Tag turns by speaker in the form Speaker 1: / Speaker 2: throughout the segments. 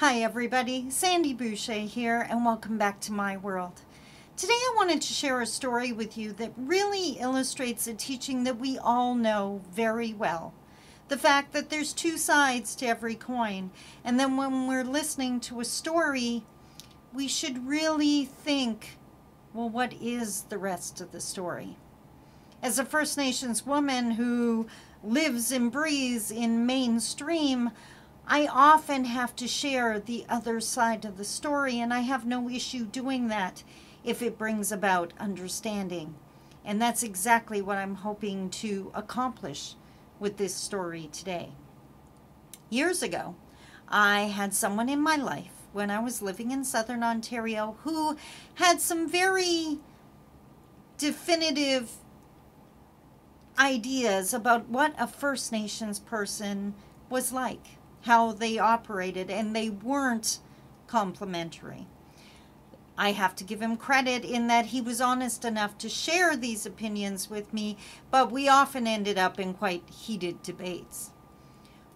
Speaker 1: Hi everybody, Sandy Boucher here, and welcome back to my world. Today I wanted to share a story with you that really illustrates a teaching that we all know very well. The fact that there's two sides to every coin, and then when we're listening to a story, we should really think, well, what is the rest of the story? As a First Nations woman who lives and breathes in mainstream, I often have to share the other side of the story, and I have no issue doing that if it brings about understanding. And that's exactly what I'm hoping to accomplish with this story today. Years ago, I had someone in my life when I was living in Southern Ontario who had some very definitive ideas about what a First Nations person was like, how they operated, and they weren't complimentary. I have to give him credit in that he was honest enough to share these opinions with me, but we often ended up in quite heated debates.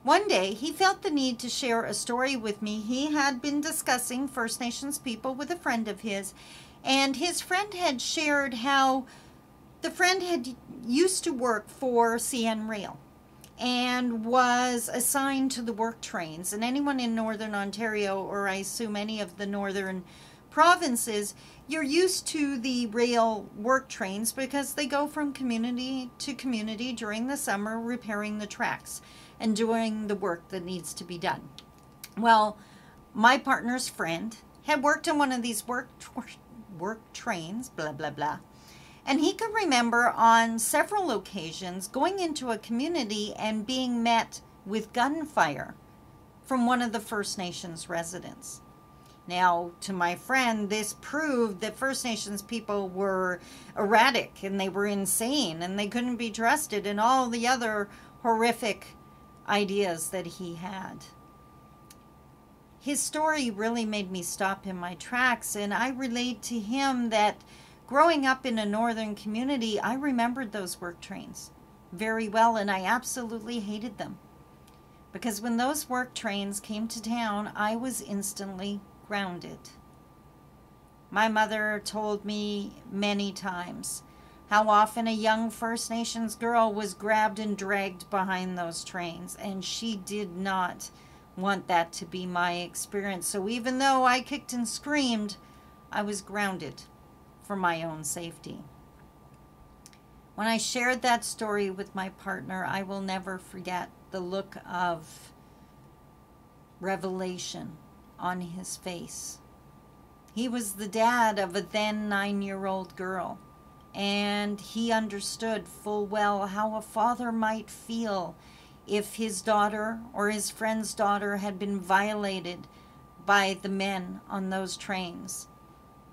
Speaker 1: One day, he felt the need to share a story with me. He had been discussing First Nations people with a friend of his, and his friend had shared how the friend had used to work for CN Rail and was assigned to the work trains. And anyone in Northern Ontario, or I assume any of the northern provinces, you're used to the rail work trains because they go from community to community during the summer repairing the tracks and doing the work that needs to be done. Well, my partner's friend had worked on one of these work trains, blah, blah, blah. And he could remember on several occasions going into a community and being met with gunfire from one of the First Nations residents. Now, to my friend, this proved that First Nations people were erratic and they were insane and they couldn't be trusted, and all the other horrific ideas that he had. His story really made me stop in my tracks, and I relayed to him that growing up in a northern community, I remembered those work trains very well, and I absolutely hated them. Because when those work trains came to town, I was instantly grounded. My mother told me many times how often a young First Nations girl was grabbed and dragged behind those trains, and she did not want that to be my experience. So even though I kicked and screamed, I was grounded for my own safety. When I shared that story with my partner, I will never forget the look of revelation on his face. He was the dad of a then 9-year-old girl, and he understood full well how a father might feel if his daughter or his friend's daughter had been violated by the men on those trains.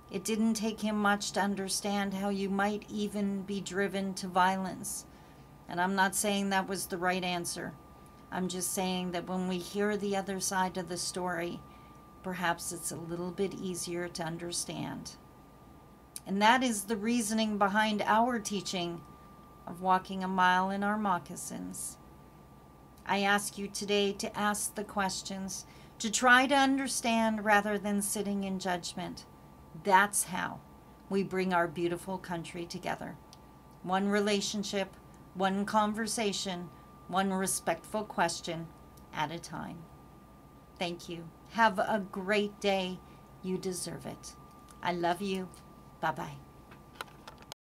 Speaker 1: It didn't take him much to understand how you might even be driven to violence. And I'm not saying that was the right answer. I'm just saying that when we hear the other side of the story, perhaps it's a little bit easier to understand. And that is the reasoning behind our teaching of walking a mile in our moccasins. I ask you today to ask the questions, to try to understand rather than sitting in judgment. That's how we bring our beautiful country together. One relationship, one conversation, one respectful question at a time. Thank you. Have a great day. You deserve it. I love you. Bye-bye.